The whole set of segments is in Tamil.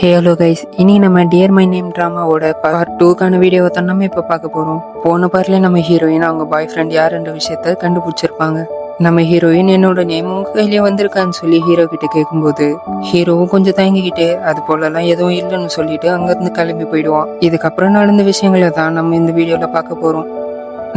ஹலோ கைஸ், இனி நம்ம டியர் மை நேம் ட்ராமாவோட பார்ட் 2க்கான வீடியோவை தான் நம்ம இப்போ பார்க்க போகிறோம். போன பார்ட்ல நம்ம ஹீரோயின் அவங்க பாய் ஃப்ரெண்ட் யாருன்ற விஷயத்த கண்டுபிடிச்சிருப்பாங்க. நம்ம ஹீரோயின் என்னோட நேம் உங்க கையிலேயே வந்திருக்கான்னு சொல்லி ஹீரோ கிட்ட கேட்கும்போது ஹீரோவும் கொஞ்சம் தயங்கிக்கிட்டு அது போலலாம் எதுவும் இல்லைன்னு சொல்லிட்டு அங்கிருந்து கிளம்பி போயிடுவான். இதுக்கப்புறம் நடந்த விஷயங்களை தான் நம்ம இந்த வீடியோல பார்க்க போறோம்.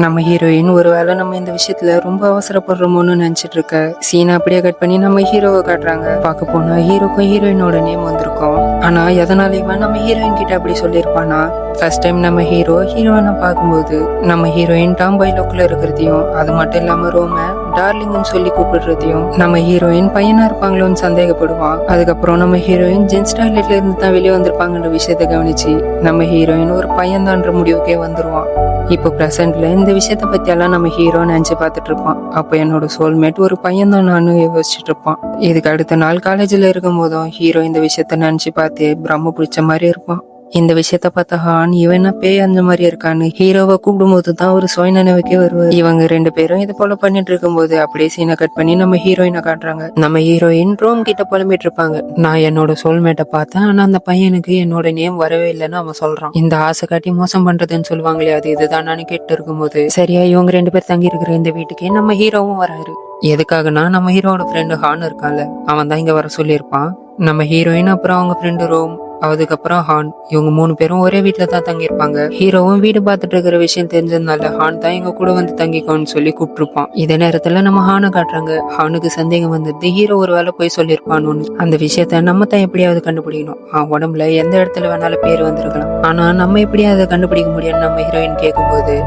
நம்ம ஹீரோயின் ஒருவேளை நம்ம இந்த விஷயத்துல ரொம்ப அவசரப்படுறோமோன்னு நினைச்சிட்டு இருக்க சீனை அப்படியே கட் பண்ணி நம்ம ஹீரோவை காட்டுறாங்க. பார்க்க போனா ஹீரோக்கும் ஹீரோயினோட நேம் வந்திருக்கும். ஆனா எதனால இவன் நம்ம ஹீரோயின் கிட்ட அப்படி சொல்லியிருப்பானா, ஃபர்ஸ்ட் டைம் நம்ம ஹீரோயினை பார்க்கும்போது நம்ம ஹீரோயின் டாம்பாய் லோக்குல இருக்கிறதையும் அது மட்டும் இல்லாம ரோம டார்லிங்னு சொல்லி கூப்பிடுறதையும் நம்ம ஹீரோயின் பையனா இருப்பாங்களோன்னு சந்தேகப்படுவான். அதுக்கப்புறம் நம்ம ஹீரோயின் ஜென்ஸ் டாய்லெட்ல இருந்து தான் வெளியே வந்திருப்பாங்கன்ற விஷயத்த கவனிச்சு நம்ம ஹீரோயின் ஒரு பையன் தான்ற முடிவுக்கே வந்துருவான். இப்போ பிரசன்ட்ல இந்த விஷயத்த பத்தி எல்லாம் நம்ம ஹீரோ நினைச்சு பார்த்துட்டு இருப்பான். அப்போ என்னோட சோல்மேட் ஒரு பையன் தான் நானும் யோசிச்சுட்டு இருப்பான். இதுக்கு அடுத்த நாள் காலேஜ்ல இருக்கும் போதும் ஹீரோ இந்த விஷயத்த நினைச்சு பார்த்து பிரம்ம பிடிச்ச மாதிரி இருப்பான். இந்த விஷயத்த பார்த்த ஹான் இவன் பேய் அந்த மாதிரி இருக்கான்னு ஹீரோவை கூப்பிடும் போது தான் ஒரு சுய நினைவுக்கே வருவார். இவங்க ரெண்டு பேரும் இது போல பண்ணிட்டு இருக்கும் போது அப்படியே சீனை கட் பண்ணி நம்ம ஹீரோயினை காட்டுறாங்க. நம்ம ஹீரோயின் ரோம் கிட்ட புலம்பிட்டு இருப்பாங்க. நான் என்னோட சோல்மேட்டை பார்த்தேன், ஆனா அந்த பையனுக்கு என்னோட நேம் வரவே இல்லைன்னு அவன் சொல்றான். இந்த ஆசை காட்டி மோசம் பண்றதுன்னு சொல்லுவாங்களே, அது இதுதான் நான் கேட்டு இருக்கும்போது சரியா இவங்க ரெண்டு பேர் தங்கி இருக்கிற இந்த வீட்டுக்கு நம்ம ஹீரோவும் வராரு. எதுக்காகனா நம்ம ஹீரோட ஃப்ரெண்டு ஹான் இருக்கான்ல, அவன் தான் இங்க வர சொல்லியிருப்பான். நம்ம ஹீரோயின் அப்புறம் அவங்க ஃப்ரெண்டு ரோம் அதுக்கப்புறம் ஹான் இவங்க 3 பேரும் ஒரே வீட்டுல தான் தங்கியிருப்பாங்க. ஹீரோவும் வீடு பார்த்துட்டு இருக்கிற விஷயம் தெரிஞ்சதுனால ஹான் தான் எங்க கூட வந்து தங்கிக்கோன்னு சொல்லி கூப்பிட்டுருப்பான். இதே நேரத்துல நம்ம ஹானை காட்டுறாங்க. ஹானுக்கு சந்தேகம் வந்துருது, ஹீரோ ஒரு வேலை போய் சொல்லியிருப்பான்னு. அந்த விஷயத்த நம்ம தான் எப்படியாவது கண்டுபிடிக்கணும். உடம்புல எந்த இடத்துல வேணாலும் பேர் வந்திருக்கலாம், ஆனா நம்ம எப்படியா அதை கண்டுபிடிக்க முடியும்னு நம்ம ஹீரோயின் கேட்கும்போது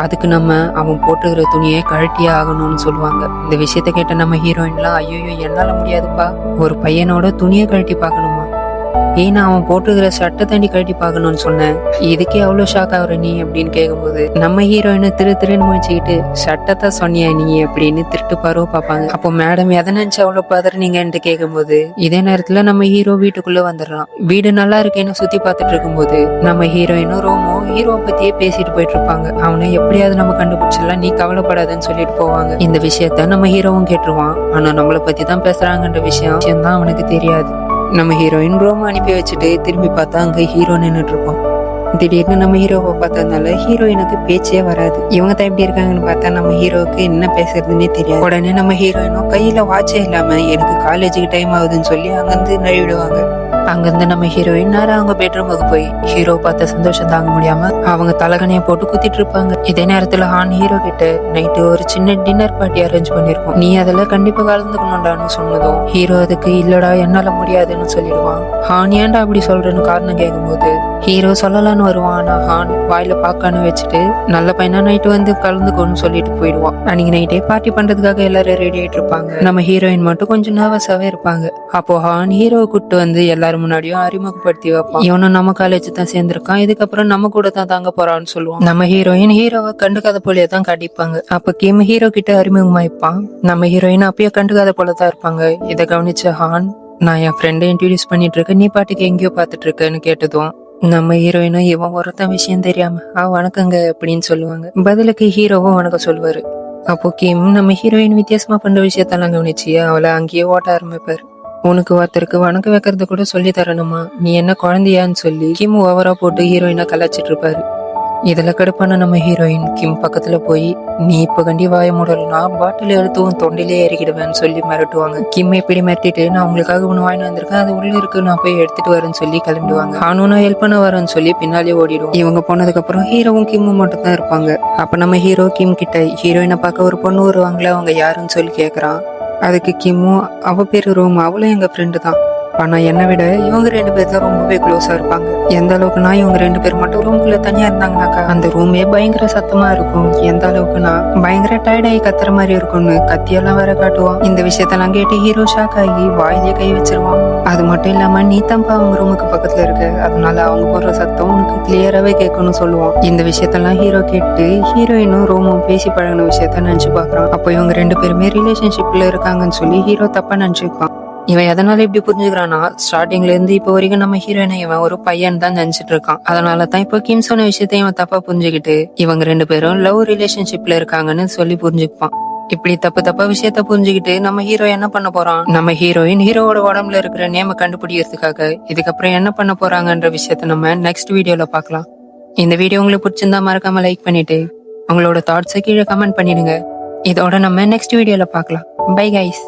அதுக்கு நம்ம அவன் போட்டுக்கிற துணியை கழட்டியே ஆகணும்னு சொல்லுவாங்க. இந்த விஷயத்த கேட்ட நம்ம ஹீரோயின்லாம் ஐயோ என்னால முடியாதுப்பா, ஒரு பையனோட துணியை கழட்டி பார்க்கணுமா, ஏன்னா அவன் போட்டுக்கிற சட்டை தாண்டி கழட்டி பார்க்கணும்னு சொன்னேன், இதுக்கே அவ்வளவு ஷாக் ஆகுற நீ அப்படின்னு கேட்கும்போது நம்ம ஹீரோயினை திருன்னு முடிச்சுக்கிட்டு சட்டத்தை சொன்னியா நீ அப்படின்னு திருட்டு பார்வை பார்ப்பாங்க. அப்போ மேடம் எதை நினைச்சு அவ்வளவு பதறீங்கன்ட்டு கேட்கும்போது இதே நேரத்துல நம்ம ஹீரோ வீட்டுக்குள்ள வந்துடலாம். வீடு நல்லா இருக்கேன்னு சுத்தி பார்த்துட்டு இருக்கும்போது நம்ம ஹீரோயினும் ரோமோ ஹீரோ பத்தியே பேசிட்டு போயிட்டு இருப்பாங்க. அவனை எப்படியாவது நம்ம கண்டுபிடிச்சிடலாம், நீ கவலைப்படாதுன்னு சொல்லிட்டு போவாங்க. இந்த விஷயத்த நம்ம ஹீரோவும் கேட்டுருவான். ஆனா நம்மளை பத்தி தான் பேசுறாங்கன்ற விஷயம் தான் அவனுக்கு தெரியாது. நம்ம ஹீரோயின் ரோம அனுப்பி வச்சுட்டு திரும்பி பார்த்தா அங்க ஹீரோ நின்றுட்டு இருப்பான். திடீர்னு நம்ம ஹீரோவை பார்த்ததுனால ஹீரோயினுக்கு பேச்சே வராது. இவங்க தான் எப்படி இருக்காங்கன்னு பார்த்தா நம்ம ஹீரோவுக்கு என்ன பேசுறதுன்னே தெரியாது. உடனே நம்ம ஹீரோயினும் கையில வாட்சே இல்லாம எனக்கு காலேஜுக்கு டைம் ஆகுதுன்னு சொல்லி அங்கிருந்து நழுவிடுவாங்க. அங்கிருந்து நம்ம ஹீரோயின் நேரம் அவங்க பெட்ரூமுக்கு போய் ஹீரோ பார்த்த சந்தோஷம் தாங்க முடியாம அவங்க தலகணையை போட்டு குத்திட்டு இருப்பாங்க. இதே நேரத்துல ஹான் ஹீரோ கிட்ட நைட்டு ஒரு சின்ன டின்னர் பார்ட்டி அரேஞ்ச் பண்ணிருக்கோம், நீ அதுல கண்டிப்பா கலந்துக்கணும்டான்னு சொன்னதும் ஹீரோ அதுக்கு இல்லடா என்னால முடியாதுன்னு சொல்லிடுவான். ஹான் ஏன்டா அப்படி சொல்றேன்னு காரணம் கேட்கும்போது ஹீரோ சொல்லலான்னு வருவான். ஆனா ஹான் வாயில பாக்கான்னு வச்சுட்டு நல்ல பையனா நைட்டு வந்து கலந்துக்கோன்னு சொல்லிட்டு போயிடுவான். அன்னைக்கு நைட்டே பார்ட்டி பண்றதுக்காக எல்லாரும் ரெடி ஆயிட்டு இருப்பாங்க. நம்ம ஹீரோயின் மட்டும் கொஞ்சம் நர்வஸாவே இருப்பாங்க. அப்போ ஹான் ஹீரோவை கூப்பிட்டு வந்து எல்லாரும் முன்னாடியும் அறிமுகப்படுத்தி வைப்பான். இவனும் நம்ம காலேஜ் தான் சேர்ந்திருக்கான், இதுக்கப்புறம் நம்ம கூட தான் தாங்க போறான்னு சொல்லுவான். நம்ம ஹீரோயின் ஹீரோவை கண்டுக்காத போலயே தான் காட்டிப்பாங்க. அப்ப கிம் ஹீரோ கிட்ட அறிமுகமாயிப்பான். நம்ம ஹீரோயின் அப்பயே கண்டுக்காத போலதான் இருப்பாங்க. இதை கவனிச்ச ஹான் நான் என் ஃப்ரெண்டை இன்ட்ரோடியூஸ் பண்ணிட்டு இருக்கேன், நீ பாட்டுக்கு எங்கேயோ பாத்துட்டு இருக்கேன்னு கேட்டதும் நம்ம ஹீரோயினும் இவன் ஒருத்தன் விஷயம் தெரியாம வணக்கங்க அப்படின்னு சொல்லுவாங்க. பதிலுக்கு ஹீரோவும் வணக்கம் சொல்லுவாரு. அப்போ கிம் நம்ம ஹீரோயின் வித்தியாசமா பண்ற விஷயத்தெல்லாம் கவனிச்சு அவளை அங்கேயே ஓட்ட ஆரம்பிப்பாரு. உனக்கு ஒருத்தருக்கு வணக்கம் வைக்கிறது கூட சொல்லி தரணுமா, நீ என்ன குழந்தையான்னு சொல்லி கிம் ஓவரா போட்டு ஹீரோயினை கலாச்சிட்டு இருப்பாரு. இதுல கடுப்பான நம்ம ஹீரோயின் கிம் பக்கத்துல போய் நீ இப்ப கண்டி வாய மூடலனா பாட்டில் எடுத்துவும் தொண்டிலே ஏறிக்கிடுவேன்னு சொல்லி மிரட்டுவாங்க. கிம் இப்படி மிரட்டிட்டு நான் உங்களுக்காக ஒண்ணு வாங்கிட்டு வந்திருக்கேன், அது உள்ள இருக்கு, நான் போய் எடுத்துட்டு வரேன்னு சொல்லி கிளம்பிடுவாங்க. ஆனும் ஹெல்ப் பண்ண வரேன்னு சொல்லி பின்னாலே ஓடிடும். இவங்க போனதுக்கு அப்புறம் ஹீரோவும் கிம்மும் மட்டும் தான் இருப்பாங்க. அப்ப நம்ம ஹீரோ கிம் கிட்ட ஹீரோயினை பார்க்க ஒரு பொண்ணு வருவாங்களே, அவங்க யாருன்னு சொல்லி கேக்குறான். அதுக்கு கிம்மும் அவ பேரு ரோம், அவளும் எங்க ஃப்ரெண்டு தான், ஆனா என்னை விட இவங்க 2 பேர் தான் ரொம்பவே க்ளோஸா இருப்பாங்க. எந்த அளவுக்குனா இவங்க 2 பேர் மட்டும் ரூம்குள்ள தனியா இருந்தாங்கனாக்கா அந்த ரூமே பயங்கர சத்தமா இருக்கும். எந்த அளவுக்குனா பயங்கர டயர்டாகி கத்துற மாதிரி இருக்கும்னு கத்தியெல்லாம் வேற காட்டுவான். இந்த விஷயத்தெல்லாம் கேட்டு ஹீரோ ஷாக் ஆகி வாயிலே கை வச்சிருவான். அது மட்டும் இல்லாம நீ தம்பா அவங்க ரூமுக்கு பக்கத்துல இருக்கு, அதனால அவங்க போடுற சத்தம் உனக்கு கிளியராவே கேட்கணும்னு சொல்லுவான். இந்த விஷயத்தெல்லாம் ஹீரோ கேட்டு ஹீரோயினும் ரோமும் பேசி பழகின விஷயத்த நினைச்சு பாக்குறான். அப்போ இவங்க 2 பேருமே ரிலேஷன்ஷிப்ல இருக்காங்கன்னு சொல்லி ஹீரோ தப்பா நினைச்சுப்பான். இவன் எதனால இப்படி புரிஞ்சுக்கிறான்னா ஸ்டார்டிங்ல இருந்து இப்போ வரைக்கும் நம்ம ஹீரோயினை இவன் ஒரு பையன் தான் நினைச்சிட்டு இருக்கான். அதனாலதான் இப்போ கிம் சொன்ன விஷயத்தையும் இவன் தப்பா புரிஞ்சுக்கிட்டு இவங்க 2 பேரும் லவ் ரிலேஷன்ஷிப்ல இருக்காங்கன்னு சொல்லி புரிஞ்சுப்பான். இப்படி தப்பு தப்பா விஷயத்த புரிஞ்சுக்கிட்டு நம்ம ஹீரோ என்ன பண்ண போறான், நம்ம ஹீரோயின் ஹீரோவோட உடம்புல இருக்கிற நேம கண்டுபிடிக்கிறதுக்காக இதுக்கப்புறம் என்ன பண்ண போறாங்கன்ற விஷயத்த நம்ம நெக்ஸ்ட் வீடியோல பார்க்கலாம். இந்த வீடியோ உங்களுக்கு பிடிச்சிருந்தா மறக்காம லைக் பண்ணிட்டு உங்களோட தாட்ஸை கீழே கமெண்ட் பண்ணிடுங்க. இதோட நம்ம நெக்ஸ்ட் வீடியோல பார்க்கலாம். Bye guys.